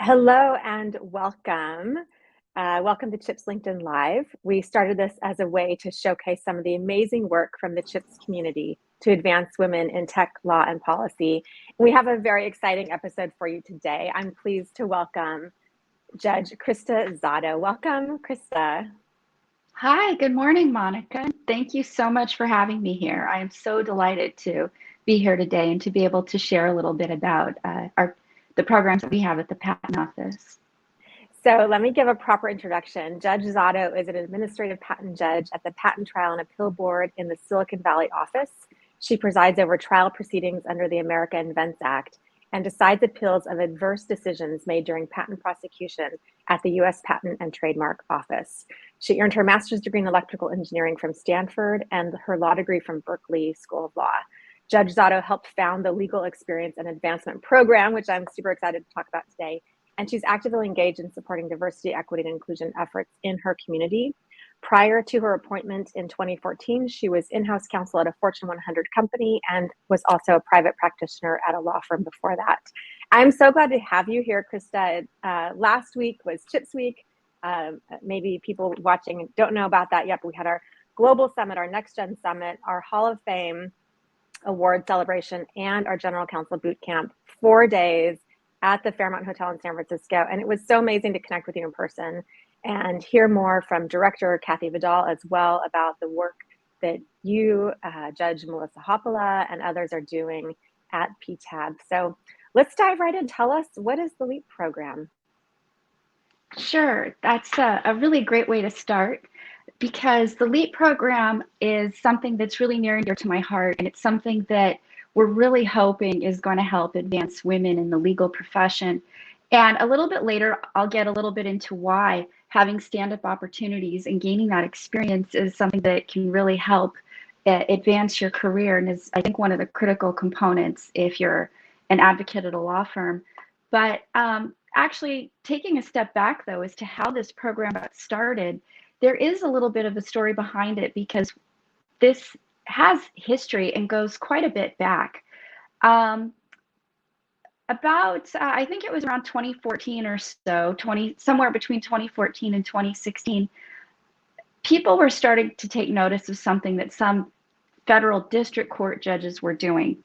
Hello and welcome. Welcome to ChIPs LinkedIn Live. We started this as a way to showcase some of the amazing work from the ChIPs community to advance women in tech, law, and policy. We have a very exciting episode for you today. I'm pleased to welcome Judge Christa Zado. Welcome, Christa. Hi, good morning, Monica. Thank you so much for having me here. I am so delighted to be here today and to be able to share a little bit about the programs that we have at the Patent Office. So let me give a proper introduction. Judge Zado is an administrative patent judge at the Patent Trial and Appeal Board in the Silicon Valley office. She presides over trial proceedings under the America Invents Act and decides appeals of adverse decisions made during patent prosecution at the US Patent and Trademark Office. She earned her master's degree in electrical engineering from Stanford and her law degree from Berkeley School of Law. Judge Zado helped found the Legal Experience and Advancement Program, which I'm super excited to talk about today. And she's actively engaged in supporting diversity, equity, and inclusion efforts in her community. Prior to her appointment in 2014, she was in-house counsel at a Fortune 100 company and was also a private practitioner at a law firm before that. I'm so glad to have you here, Christa. Last week was ChIPs Week. Maybe people watching don't know about that yet, but we had our Global Summit, our Next Gen Summit, our Hall of Fame award celebration, and our General Counsel Boot Camp, 4 days at the Fairmont Hotel in San Francisco. And it was so amazing to connect with you in person and hear more from Director Kathy Vidal as well about the work that you, Judge Melissa Hoppala, and others are doing at PTAB. So let's dive right in. Tell us, what is the LEAP program? Sure, that's a really great way to start because the LEAP program is something that's really near and dear to my heart, and it's something that we're really hoping is going to help advance women in the legal profession. And a little bit later, I'll get a little bit into why having stand-up opportunities and gaining that experience is something that can really help advance your career and is, I think, one of the critical components if you're an advocate at a law firm. But actually, taking a step back, though, as to how this program got started, there is a little bit of a story behind it because this has history and goes quite a bit back. I think it was around 2014 or so, somewhere between 2014 and 2016, people were starting to take notice of something that some federal district court judges were doing.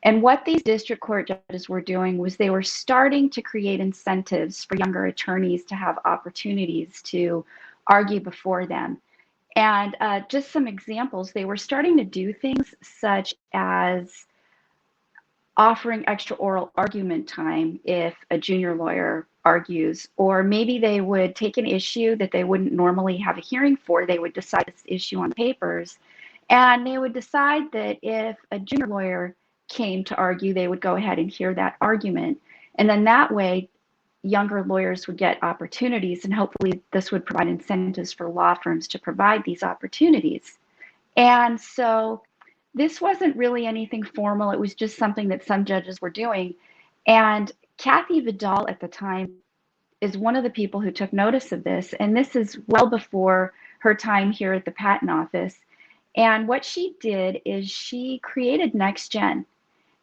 And what these district court judges were doing was they were starting to create incentives for younger attorneys to have opportunities to argue before them. And just some examples, they were starting to do things such as offering extra oral argument time if a junior lawyer argues, or maybe they would take an issue that they wouldn't normally have a hearing for. They would decide this issue on papers, and they would decide that if a junior lawyer came to argue, they would go ahead and hear that argument. And then that way, younger lawyers would get opportunities, and hopefully this would provide incentives for law firms to provide these opportunities. And so this wasn't really anything formal. It was just something that some judges were doing. And Kathy Vidal at the time is one of the people who took notice of this. And this is well before her time here at the Patent Office. And what she did is she created Next Gen.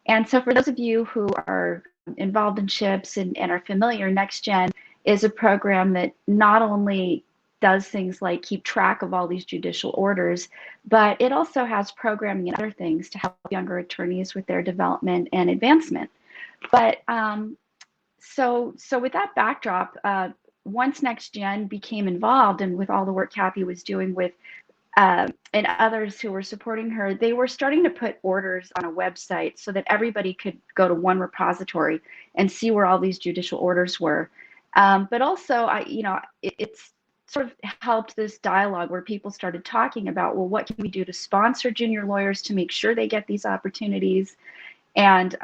And so for those of you who are involved in ChIPs and are familiar, Next Gen is a program that not only does things like keep track of all these judicial orders, but it also has programming and other things to help younger attorneys with their development and advancement. But so with that backdrop, once Next Gen became involved and with all the work Kathy was doing with and others who were supporting her, they were starting to put orders on a website so that everybody could go to one repository and see where all these judicial orders were. But also, it's sort of helped this dialogue where people started talking about, well, what can we do to sponsor junior lawyers to make sure they get these opportunities? And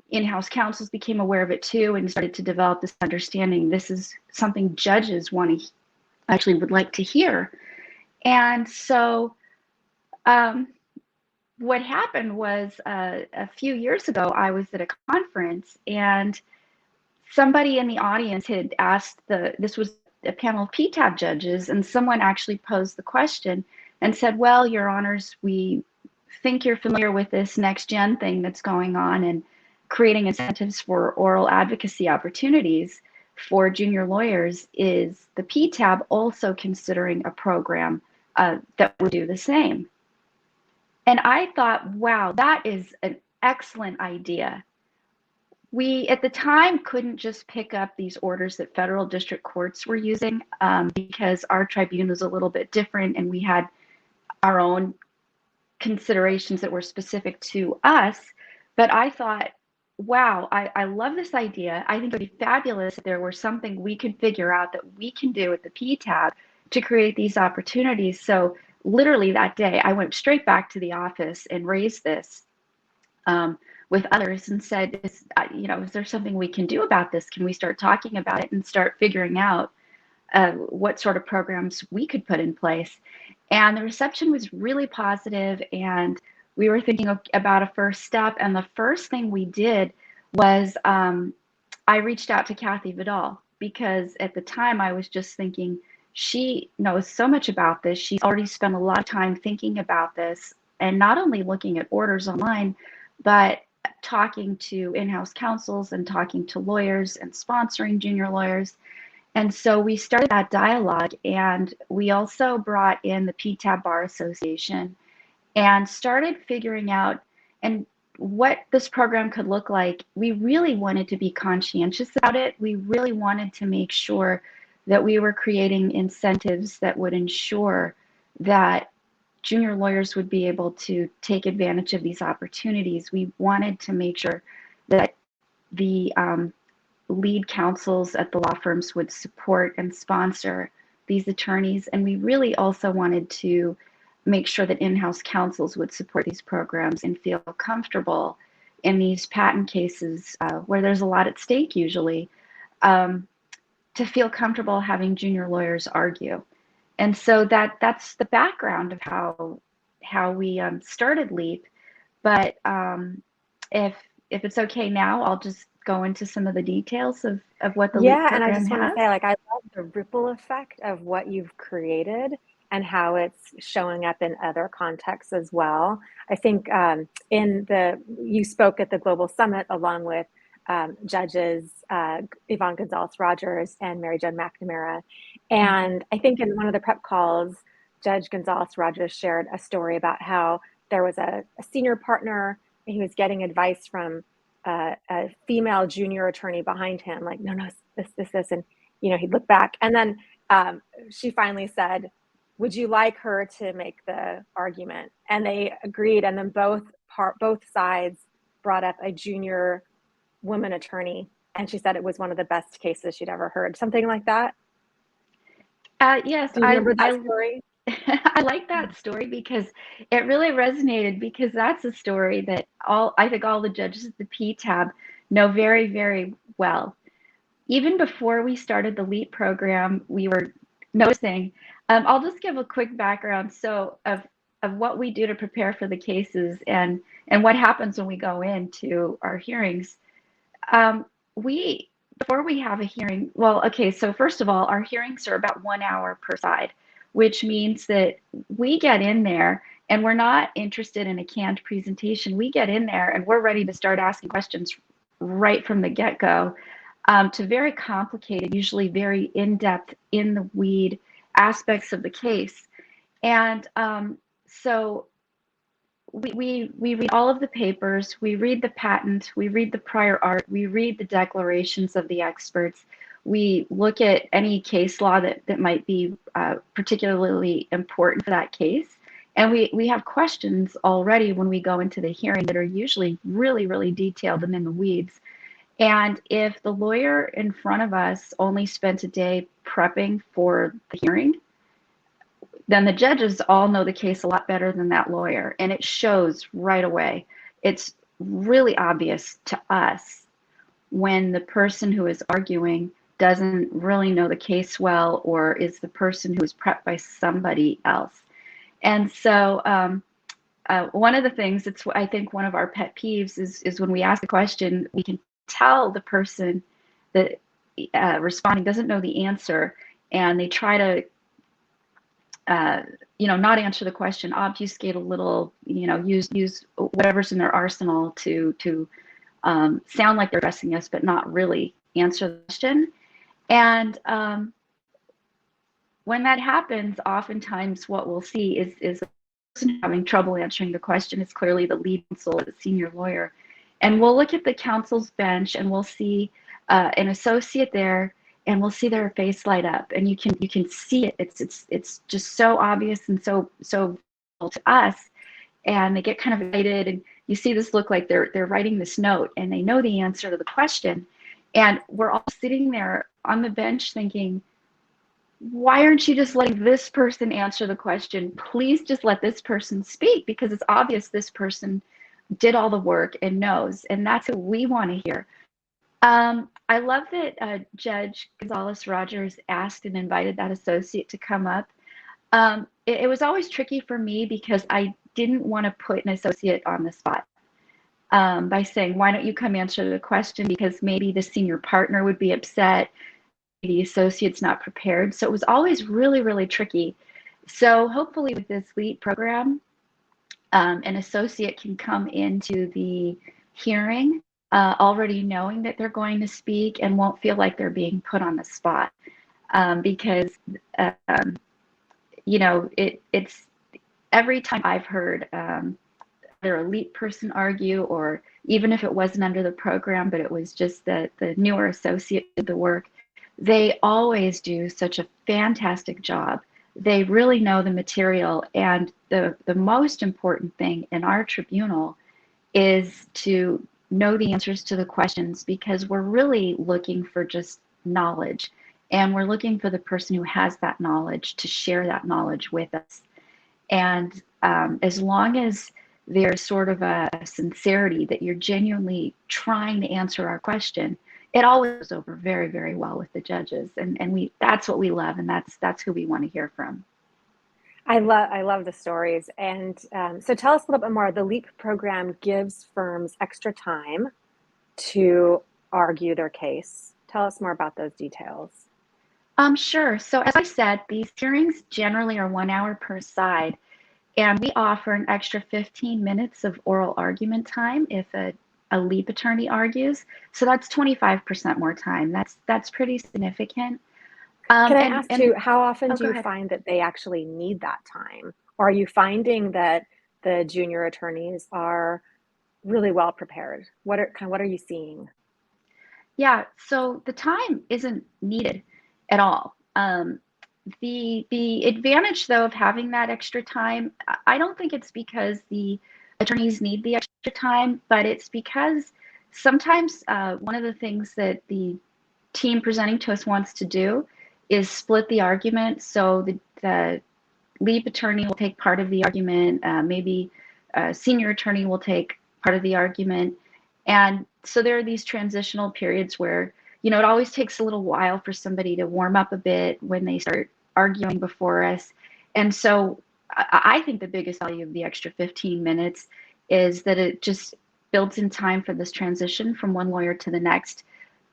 in-house counsels became aware of it too and started to develop this understanding. This is something judges would like to hear. And so what happened was a few years ago, I was at a conference and somebody in the audience had asked this was a panel of PTAB judges, and someone actually posed the question and said, well, Your Honors, we think you're familiar with this Next Gen thing that's going on and creating incentives for oral advocacy opportunities. for junior lawyers is the PTAB also considering a program that would do the same. And I thought, wow, that is an excellent idea. We, at the time, couldn't just pick up these orders that federal district courts were using because our tribunal was a little bit different and we had our own considerations that were specific to us. But I thought, wow, I love this idea. I think it would be fabulous if there were something we could figure out that we can do at the PTAB to create these opportunities. So literally that day, I went straight back to the office and raised this with others and said, is there something we can do about this? Can we start talking about it and start figuring out what sort of programs we could put in place? And the reception was really positive, and we were thinking about a first step. And the first thing we did was I reached out to Kathy Vidal, because at the time I was just thinking, she knows so much about this. She's already spent a lot of time thinking about this, and not only looking at orders online, but talking to in-house counsels and talking to lawyers and sponsoring junior lawyers. And so we started that dialogue, and we also brought in the PTAB Bar Association and started figuring out and what this program could look like. We really wanted to be conscientious about it. We really wanted to make sure that we were creating incentives that would ensure that junior lawyers would be able to take advantage of these opportunities. We wanted to make sure that the lead counsels at the law firms would support and sponsor these attorneys. And we really also wanted to make sure that in-house counsels would support these programs and feel comfortable in these patent cases where there's a lot at stake usually, to feel comfortable having junior lawyers argue. And so that's the background of how we started LEAP. But if it's okay now, I'll just go into some of the details of what the LEAP program has. And I just want to say, I love the ripple effect of what you've created and how it's showing up in other contexts as well. I think you spoke at the Global Summit along with judges Yvonne Gonzalez-Rogers and Mary Jo McNamara. And I think in one of the prep calls, Judge Gonzalez-Rogers shared a story about how there was a senior partner, and he was getting advice from a female junior attorney behind him, like, no, this. And, he'd look back. And then she finally said, would you like her to make the argument? And they agreed. And then both sides brought up a junior woman attorney. And she said it was one of the best cases she'd ever heard. Something like that. Yes. Do you remember that story? I like that story because it really resonated, because that's a story that I think all the judges at the PTAB know very, very well. Even before we started the LEAP program, we were noticing, I'll just give a quick background of what we do to prepare for the cases and what happens when we go into our hearings. Before we have a hearing, so first of all, our hearings are about 1 hour per side, which means that we get in there and we're not interested in a canned presentation. We get in there and we're ready to start asking questions right from the get-go to very complicated, usually very in-depth, in the weed aspects of the case. And so we read all of the papers, we read the patent, we read the prior art, we read the declarations of the experts, we look at any case law that might be particularly important for that case. And we have questions already when we go into the hearing that are usually really, really detailed and in the weeds. And if the lawyer in front of us only spent a day prepping for the hearing, then the judges all know the case a lot better than that lawyer. And it shows right away. It's really obvious to us when the person who is arguing doesn't really know the case well, or is the person who is prepped by somebody else. And so one of the things that's, I think, one of our pet peeves is when we ask a question, we can tell the person that responding doesn't know the answer, and they try to not answer the question, obfuscate a little, use whatever's in their arsenal to sound like they're addressing us, but not really answer the question. And when that happens, oftentimes what we'll see is the person having trouble answering the question is clearly the lead counsel or the senior lawyer. And we'll look at the counsel's bench and we'll see an associate there, and we'll see their face light up, and you can see it. It's just so obvious and so to us, and they get kind of excited, and you see this look like they're writing this note, and they know the answer to the question, and we're all sitting there on the bench thinking, why aren't you just letting this person answer the question? Please just let this person speak, because it's obvious this person did all the work and knows, and that's what we want to hear. I love that Judge Gonzalez-Rogers asked and invited that associate to come up. It was always tricky for me because I didn't want to put an associate on the spot by saying, why don't you come answer the question, because maybe the senior partner would be upset, the associate's not prepared. So it was always really, really tricky. So hopefully with this LEAP program, an associate can come into the hearing already knowing that they're going to speak and won't feel like they're being put on the spot, because you know, it's every time I've heard either a LEAP person argue, or even if it wasn't under the program, but it was just the newer associate did the work, they always do such a fantastic job. They really know the material, and the most important thing in our tribunal is to know the answers to the questions, because we're really looking for just knowledge, and we're looking for the person who has that knowledge to share that knowledge with us. And as long as there's sort of a sincerity that you're genuinely trying to answer our question, it always goes over very, very well with the judges, and that's what we love, and that's who we want to hear from. I love the stories. And so tell us a little bit more. The LEAP program gives firms extra time to argue their case. Tell us more about those details. Sure. So as I said, these hearings generally are 1 hour per side, and we offer an extra 15 minutes of oral argument time if a LEAP attorney argues. So that's 25% more time. That's pretty significant. Can I ask you, how often do you ahead. find that they actually need that time? Or are you finding that the junior attorneys are really well prepared? What are you seeing? Yeah, so the time isn't needed at all. The advantage, though, of having that extra time, I don't think it's because the attorneys need the extra time, but it's because sometimes one of the things that the team presenting to us wants to do is split the argument. So the LEAP attorney will take part of the argument, maybe a senior attorney will take part of the argument. And so there are these transitional periods where, you know, it always takes a little while for somebody to warm up a bit when they start arguing before us. And so I think the biggest value of the extra 15 minutes is that it just builds in time for this transition from one lawyer to the next.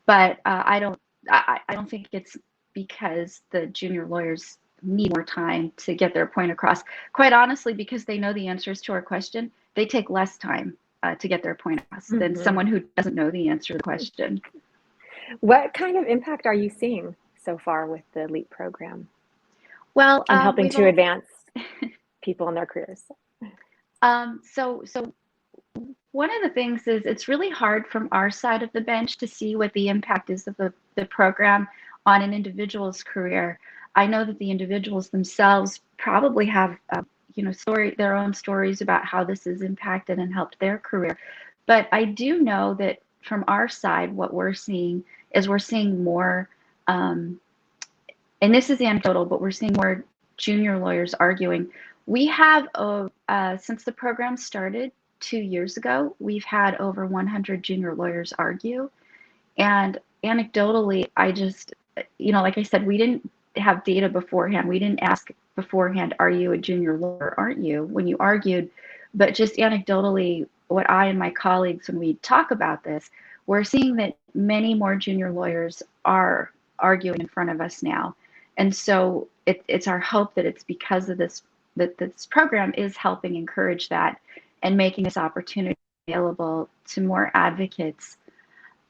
But I don't think it's because the junior lawyers need more time to get their point across. Quite honestly, because they know the answers to our question, they take less time to get their point across than someone who doesn't know the answer to the question. What kind of impact are you seeing so far with the LEAP program? Well, and helping to advance people in their careers. So one of the things is it's really hard from our side of the bench to see what the impact is of the program on an individual's career. I know that the individuals themselves probably have their own stories about how this has impacted and helped their career. But I do know that from our side, what we're seeing is we're seeing more, and this is anecdotal, but we're seeing more junior lawyers arguing. We have, since the program started 2 years ago, we've had over 100 junior lawyers argue. And anecdotally, I just, like I said, we didn't have data beforehand. We didn't ask beforehand, are you a junior lawyer, aren't you, when you argued? But just anecdotally, what I and my colleagues, when we talk about this, we're seeing that many more junior lawyers are arguing in front of us now. And so it's our hope that it's because of this, that this program is helping encourage that and making this opportunity available to more advocates.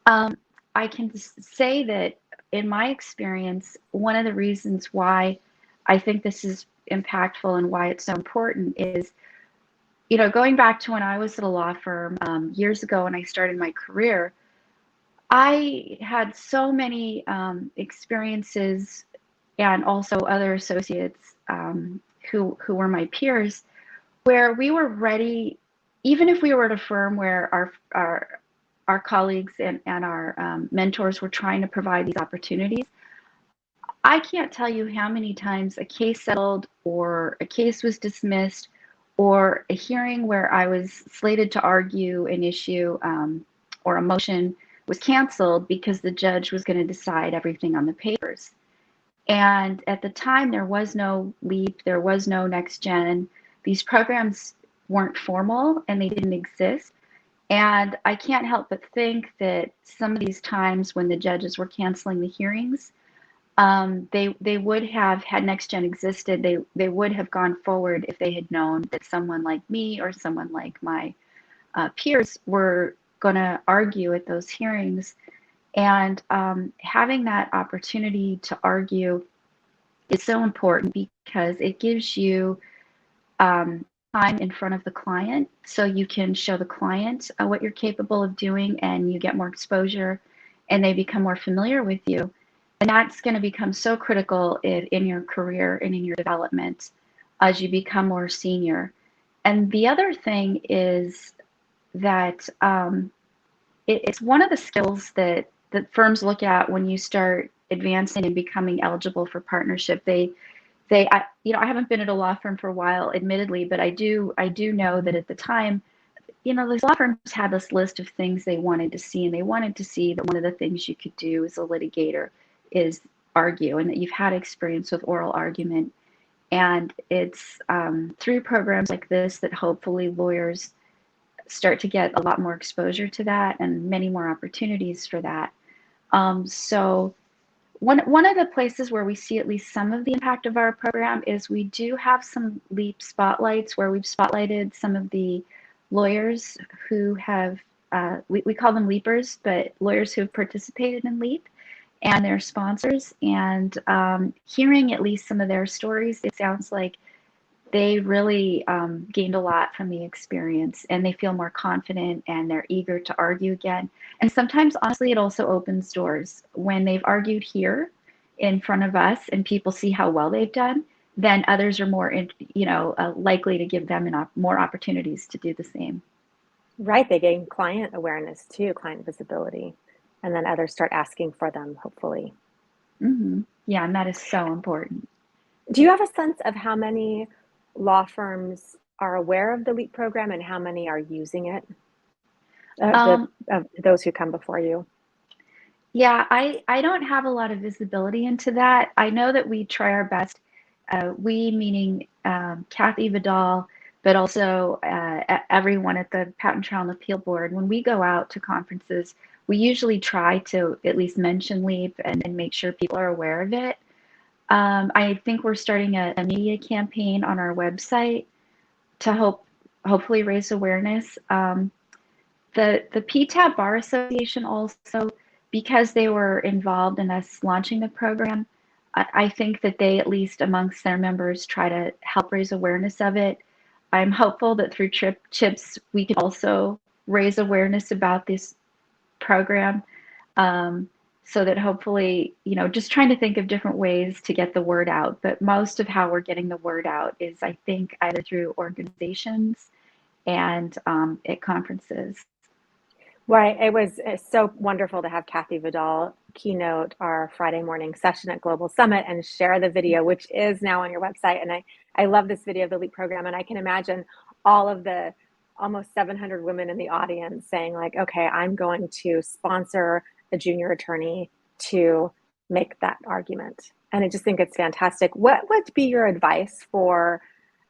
I can say that in my experience, one of the reasons why I think this is impactful and why it's so important is, going back to when I was at a law firm years ago when I started my career, I had so many experiences and also other associates who were my peers, where we were ready, even if we were at a firm where our colleagues and our mentors were trying to provide these opportunities. I can't tell you how many times a case settled or a case was dismissed or a hearing where I was slated to argue an issue or a motion was canceled because the judge was going to decide everything on the papers. And at the time, there was no LEAP, there was no Next Gen. These programs weren't formal and they didn't exist. And I can't help but think that some of these times when the judges were canceling the hearings, they would have, had Next Gen existed, they would have gone forward if they had known that someone like me or someone like my peers were going to argue at those hearings. And having that opportunity to argue is so important because it gives you time in front of the client so you can show the client what you're capable of doing, and you get more exposure and they become more familiar with you. And that's going to become so critical in your career and in your development as you become more senior. And the other thing is that it's one of the skills that firms look at when you start advancing and becoming eligible for partnership. I haven't been at a law firm for a while, admittedly, but I do know that at the time, these law firms had this list of things they wanted to see, and they wanted to see that one of the things you could do as a litigator is argue, and that you've had experience with oral argument. And it's through programs like this that hopefully lawyers start to get a lot more exposure to that and many more opportunities for that. So one of the places where we see at least some of the impact of our program is we do have some LEAP spotlights where we've spotlighted some of the lawyers who have, we call them LEAPers, but lawyers who have participated in LEAP and their sponsors. And hearing at least some of their stories, it sounds like they really gained a lot from the experience, and they feel more confident and they're eager to argue again. And sometimes, honestly, it also opens doors. When they've argued here in front of us and people see how well they've done, then others are more, likely to give them more opportunities to do the same. Right, they gain client awareness too, client visibility, and then others start asking for them, hopefully. Mm-hmm. Yeah, and that is so important. Do you have a sense of how many law firms are aware of the LEAP program and how many are using it? Those who come before you? Yeah, I don't have a lot of visibility into that. I know that we try our best, we meaning Kathy Vidal, but also everyone at the Patent Trial and Appeal Board. When we go out to conferences, we usually try to at least mention LEAP and make sure people are aware of it. I think we're starting a media campaign on our website to hopefully raise awareness. The PTAB Bar Association also, because they were involved in us launching the program, I think that they, at least amongst their members, try to help raise awareness of it. I'm hopeful that through ChIPs, we can also raise awareness about this program. So that hopefully, just trying to think of different ways to get the word out. But most of how we're getting the word out is, I think, either through organizations and at conferences. Right. It was so wonderful to have Kathy Vidal keynote our Friday morning session at Global Summit and share the video, which is now on your website. And I love this video of the LEAP program. And I can imagine all of the almost 700 women in the audience saying like, okay, I'm going to sponsor a junior attorney to make that argument. And I just think it's fantastic. What would be your advice for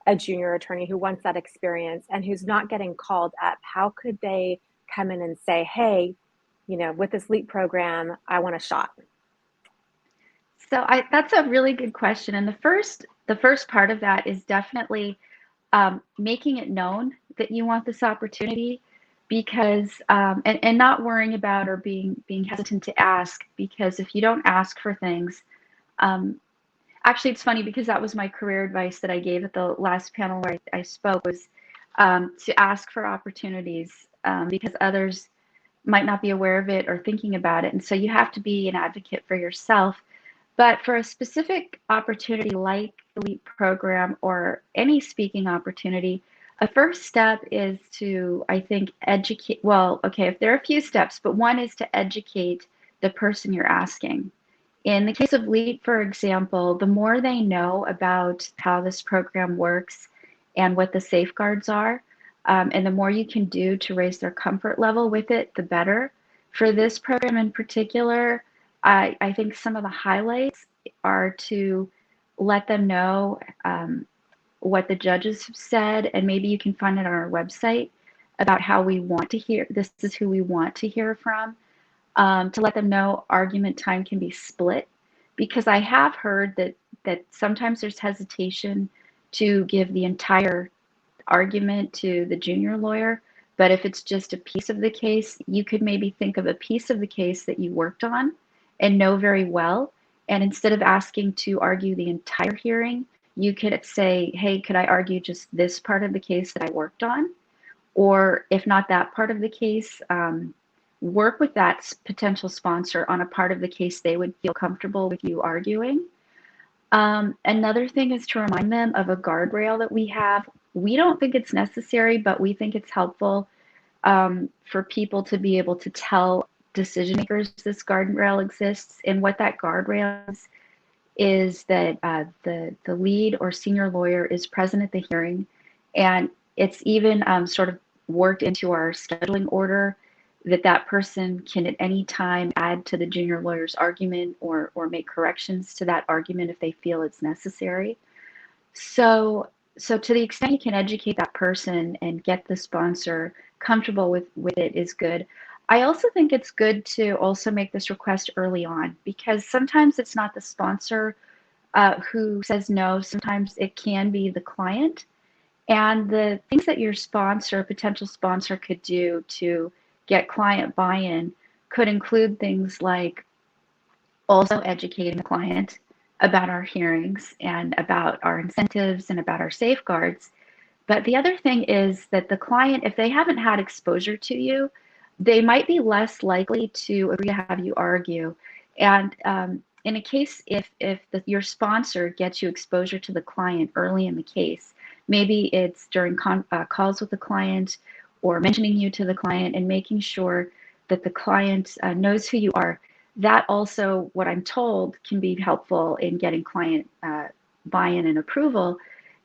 a junior attorney who wants that experience and who's not getting called up? How could they come in and say, hey, with this LEAP program, I want a shot? So that's a really good question. And the first part of that is definitely making it known that you want this opportunity. because and not worrying about or being hesitant to ask, because if you don't ask for things, um, actually it's funny because that was my career advice that I gave at the last panel where I spoke, was to ask for opportunities, because others might not be aware of it or thinking about it, and so you have to be an advocate for yourself. But for a specific opportunity like the LEAP program or any speaking opportunity, a first step is to, I think, educate. Well, okay, if there are a few steps, but one is to educate the person you're asking. In the case of LEAP, for example, the more they know about how this program works and what the safeguards are, and the more you can do to raise their comfort level with it, the better. For this program in particular, I think some of the highlights are to let them know what the judges have said, and maybe you can find it on our website about how we want to hear, this is who we want to hear from, to let them know argument time can be split, because I have heard that sometimes there's hesitation to give the entire argument to the junior lawyer, but if it's just a piece of the case, you could maybe think of a piece of the case that you worked on and know very well, and instead of asking to argue the entire hearing, you could say, hey, could I argue just this part of the case that I worked on? Or if not that part of the case, work with that potential sponsor on a part of the case they would feel comfortable with you arguing. Another thing is to remind them of a guardrail that we have. We don't think it's necessary, but we think it's helpful for people to be able to tell decision makers this guardrail exists. And what that guardrail is that the lead or senior lawyer is present at the hearing, and it's even sort of worked into our scheduling order that that person can at any time add to the junior lawyer's argument or make corrections to that argument if they feel it's necessary. So to the extent you can educate that person and get the sponsor comfortable with it is good. I also think it's good to also make this request early on, because sometimes it's not the sponsor who says no, sometimes it can be the client. And the things that your sponsor, potential sponsor, could do to get client buy-in could include things like also educating the client about our hearings and about our incentives and about our safeguards. But the other thing is that the client, if they haven't had exposure to you, they might be less likely to agree to have you argue. And in a case, if your sponsor gets you exposure to the client early in the case, maybe it's during calls with the client or mentioning you to the client and making sure that the client knows who you are. That also, what I'm told, can be helpful in getting client buy-in and approval.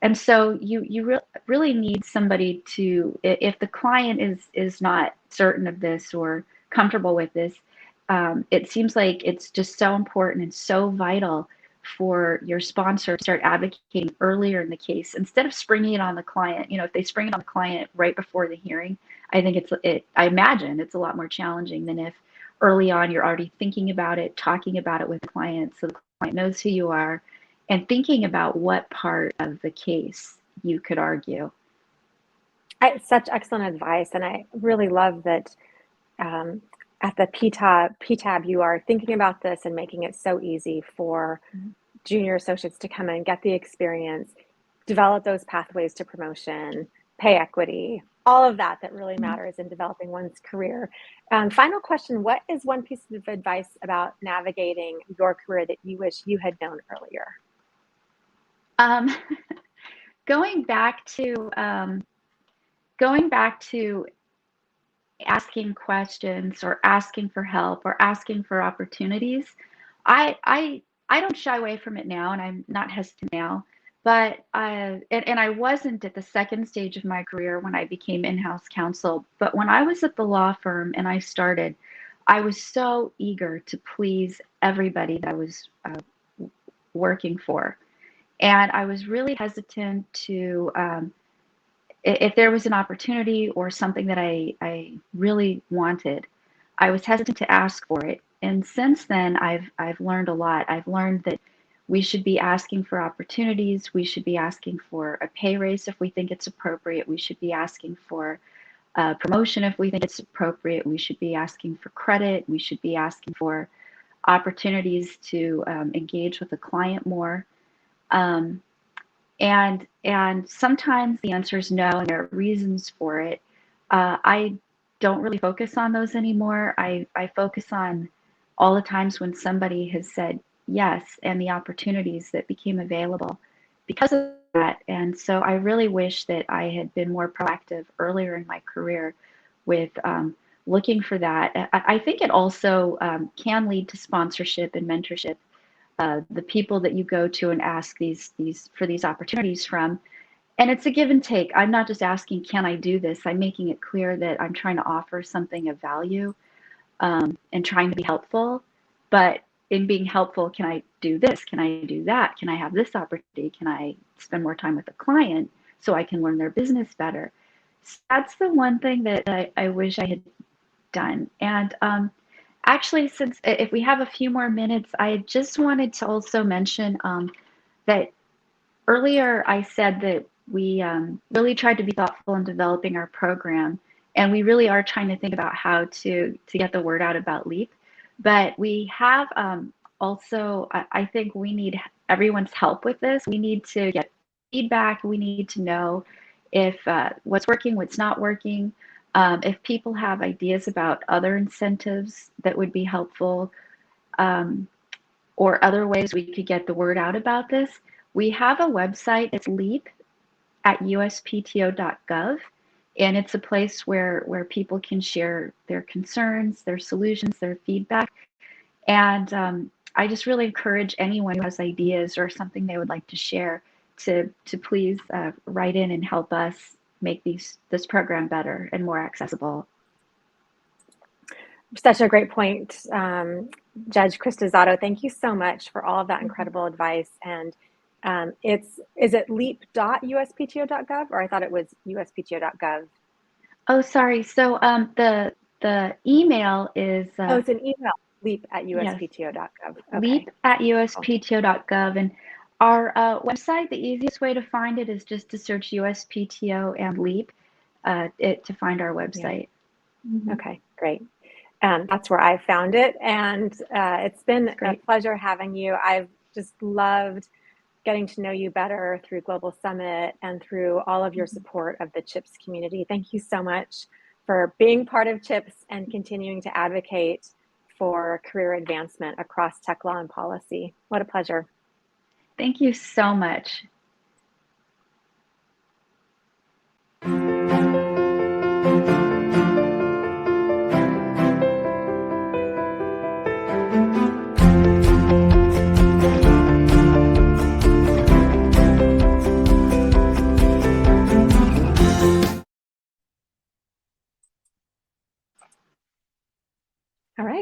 And so you really need somebody to, if the client is not certain of this or comfortable with this, it seems like it's just so important and so vital for your sponsor to start advocating earlier in the case instead of springing it on the client. You know, if they spring it on the client right before the hearing, I think I imagine it's a lot more challenging than if early on you're already thinking about it, talking about it with the client, so the client knows who you are, and thinking about what part of the case you could argue. Such excellent advice, and I really love that at the PTAB you are thinking about this and making it so easy for junior associates to come in, get the experience, develop those pathways to promotion, pay equity, all of that really matters in developing one's career. Final question, what is one piece of advice about navigating your career that you wish you had known earlier? Going back to asking questions or asking for help or asking for opportunities, I don't shy away from it now, and I'm not hesitant now. But and I wasn't at the second stage of my career when I became in-house counsel. But when I was at the law firm and I started, I was so eager to please everybody that I was working for. And I was really hesitant to, if there was an opportunity or something that I really wanted, I was hesitant to ask for it. And since then, I've learned a lot. I've learned that we should be asking for opportunities. We should be asking for a pay raise if we think it's appropriate. We should be asking for promotion if we think it's appropriate. We should be asking for credit. We should be asking for opportunities to engage with the client more. And sometimes the answer is no, and there are reasons for it. I don't really focus on those anymore. I focus on all the times when somebody has said yes and the opportunities that became available because of that. And so I really wish that I had been more proactive earlier in my career with looking for that. I think it also can lead to sponsorship and mentorship. The people that you go to and ask these opportunities from, and it's a give and take. I'm not just asking, can I do this? I'm making it clear that I'm trying to offer something of value and trying to be helpful. But in being helpful, can I do this? Can I do that? Can I have this opportunity? Can I spend more time with the client so I can learn their business better? So that's the one thing that I wish I had done. And actually, since if we have a few more minutes, I just wanted to also mention that earlier I said that we really tried to be thoughtful in developing our program, and we really are trying to think about how to get the word out about LEAP. But we have also, I think we need everyone's help with this. We need to get feedback. We need to know if what's working, what's not working. If people have ideas about other incentives that would be helpful, or other ways we could get the word out about this. We have a website, it's LEAP at USPTO.gov, and it's a place where people can share their concerns, their solutions, their feedback. And I just really encourage anyone who has ideas or something they would like to share to please write in and help us make this program better and more accessible. Such a great point, Judge Christa Zado. Thank you so much for all of that incredible advice. And is it leap.uspto.gov, or I thought it was uspto.gov? Oh, sorry. So the email is it's an email, leap@uspto.gov. Yes. Okay. leap@uspto.gov. And our website, the easiest way to find it is just to search USPTO and LEAP to find our website. Yeah. Mm-hmm. Okay, great. That's where I found it. And it's been a pleasure having you. I've just loved getting to know you better through Global Summit and through all of your support of the ChIPs community. Thank you so much for being part of ChIPs and continuing to advocate for career advancement across tech law and policy. What a pleasure. Thank you so much.